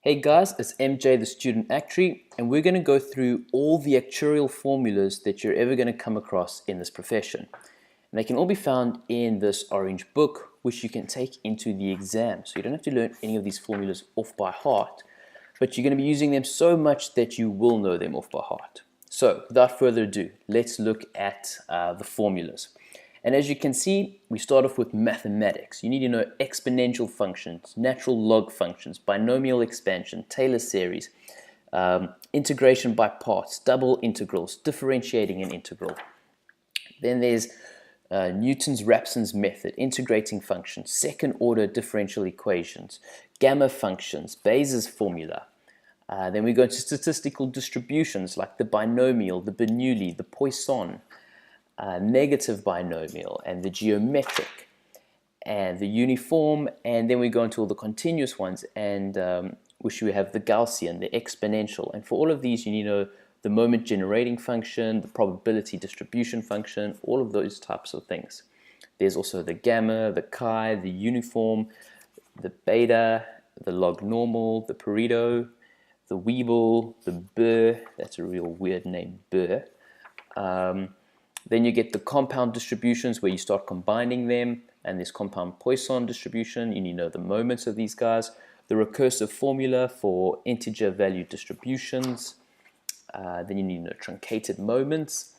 Hey guys, it's MJ, the student actuary, and we're going to go through all the actuarial formulas that you're ever going to come across in this profession. And they can all be found in this orange book, which you can take into the exam. So you don't have to learn any of these formulas off by heart, but you're going to be using them so much that you will know them off by heart. So without further ado, let's look at the formulas. And as you can see, we start off with mathematics. You need to know exponential functions, natural log functions, binomial expansion, Taylor series, integration by parts, double integrals, differentiating an integral. Then there's Newton's-Raphson's method, integrating functions, second order differential equations, gamma functions, Bayes' formula. Then we go into statistical distributions like the binomial, the Bernoulli, the Poisson, negative binomial, and the geometric, and the uniform, and then we go into all the continuous ones, and which we have the Gaussian, the exponential. And for all of these, you need to know the moment generating function, the probability distribution function, all of those types of things. There's also the gamma, the chi, the uniform, the beta, the log normal, the Pareto, the Weibull, the Burr. That's a real weird name, Burr. Then you get the compound distributions where you start combining them, and there's compound Poisson distribution. You need to know the moments of these guys. The recursive formula for integer value distributions. Then you need to know truncated moments.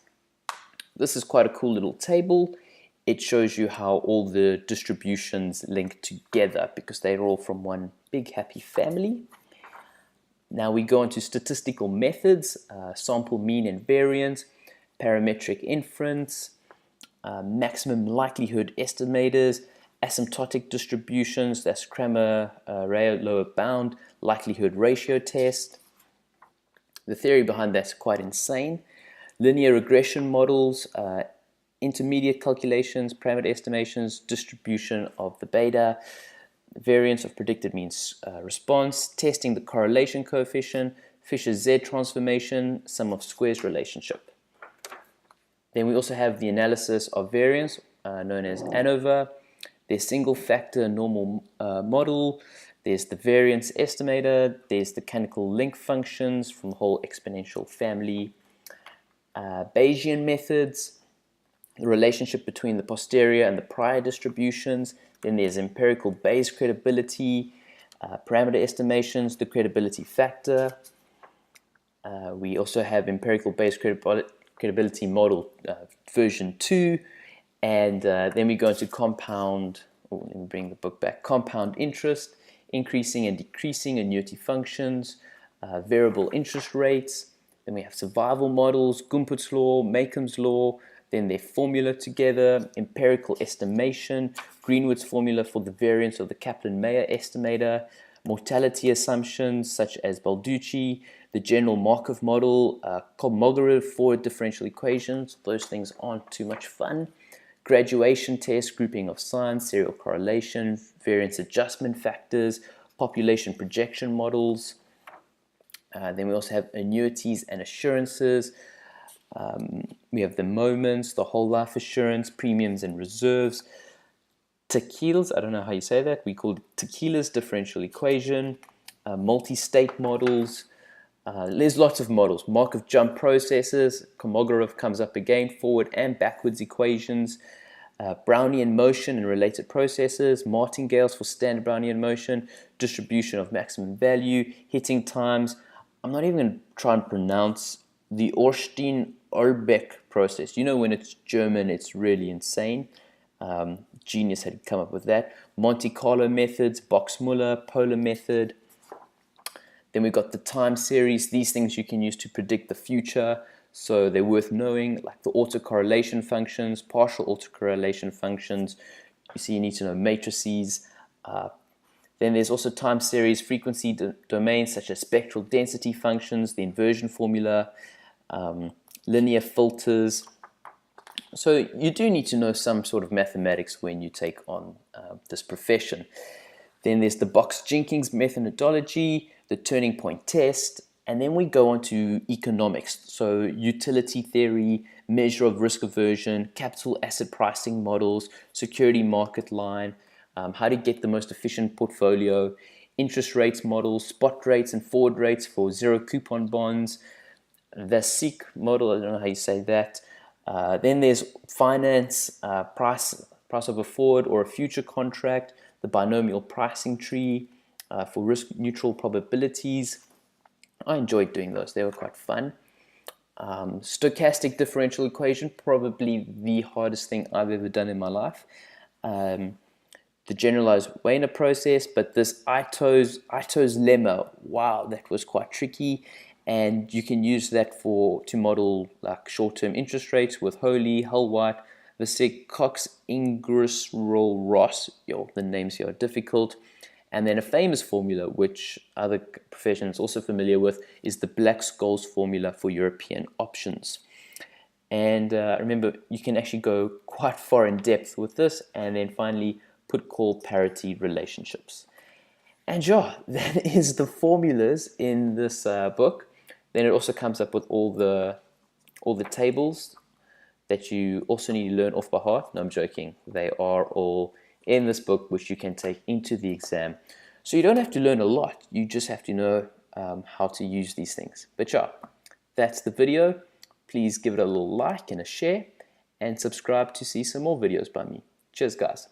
This is quite a cool little table. It shows you how all the distributions link together because they're all from one big happy family. Now we go into statistical methods, sample mean and variance, parametric inference, maximum likelihood estimators, asymptotic distributions, that's Cramer-Rea lower bound, likelihood ratio test. The theory behind that's quite insane. Linear regression models, intermediate calculations, parameter estimations, distribution of the beta, variance of predicted mean response, testing the correlation coefficient, Fisher's Z transformation, sum of squares relationship. Then we also have the analysis of variance, known as ANOVA. There's single factor normal model. There's the variance estimator. There's the canonical link functions from the whole exponential family. Bayesian methods, the relationship between the posterior and the prior distributions. Then there's empirical Bayes credibility, parameter estimations, the credibility factor. We also have empirical Bayes credibility model version 2, and then we go into compound, let me bring the book back, compound interest, increasing and decreasing annuity functions, variable interest rates. Then we have survival models, Gumpert's law, Macon's law, then their formula together, empirical estimation, Greenwood's formula for the variance of the Kaplan-Meier estimator, mortality assumptions such as Balducci, the general Markov model, Kolmogorov forward differential equations. Those things aren't too much fun. Graduation test, grouping of signs, serial correlation, variance adjustment factors, population projection models. Then we also have annuities and assurances. We have the moments, the whole life assurance, premiums and reserves. Tequila's, I don't know how you say that, we call it Tequila's differential equation, multi-state models. There's lots of models. Markov jump processes, Kolmogorov comes up again, forward and backwards equations, Brownian motion and related processes, martingales for standard Brownian motion, distribution of maximum value, hitting times. I'm not even going to try and pronounce the Ornstein-Ulbeck process. You know, when it's German, it's really insane. Genius had come up with that. Monte Carlo methods, Box-Muller, polar method. Then we've got the time series. These things you can use to predict the future, so they're worth knowing, like the autocorrelation functions, partial autocorrelation functions. You see, you need to know matrices. Then there's also time series frequency domains such as spectral density functions, the inversion formula, linear filters. So you do need to know some sort of mathematics when you take on this profession. Then there's the Box-Jenkins methodology, the turning point test, and then we go on to economics. So utility theory, measure of risk aversion, capital asset pricing models, security market line, how to get the most efficient portfolio, interest rates model, spot rates and forward rates for zero coupon bonds, the SEEK model, I don't know how you say that. Then there's finance, price of a forward or a future contract, the binomial pricing tree for risk neutral probabilities. I enjoyed doing those, they were quite fun. Stochastic differential equation, probably the hardest thing I've ever done in my life. The generalized Wiener process, but this Ito's lemma, wow, that was quite tricky. And you can use that to model like short-term interest rates with Holy, Hull-White, Vasek, Cox, Ingersoll, Ross. The names here are difficult. And then a famous formula, which other professions also familiar with, is the Black-Scholes formula for European options. And remember, you can actually go quite far in depth with this. And then finally, put-call parity relationships. And yeah, that is the formulas in this book. Then it also comes up with all the tables that you also need to learn off by heart. No, I'm joking. They are all in this book, which you can take into the exam. So you don't have to learn a lot. You just have to know how to use these things. But yeah, that's the video. Please give it a little like and a share, and subscribe to see some more videos by me. Cheers, guys.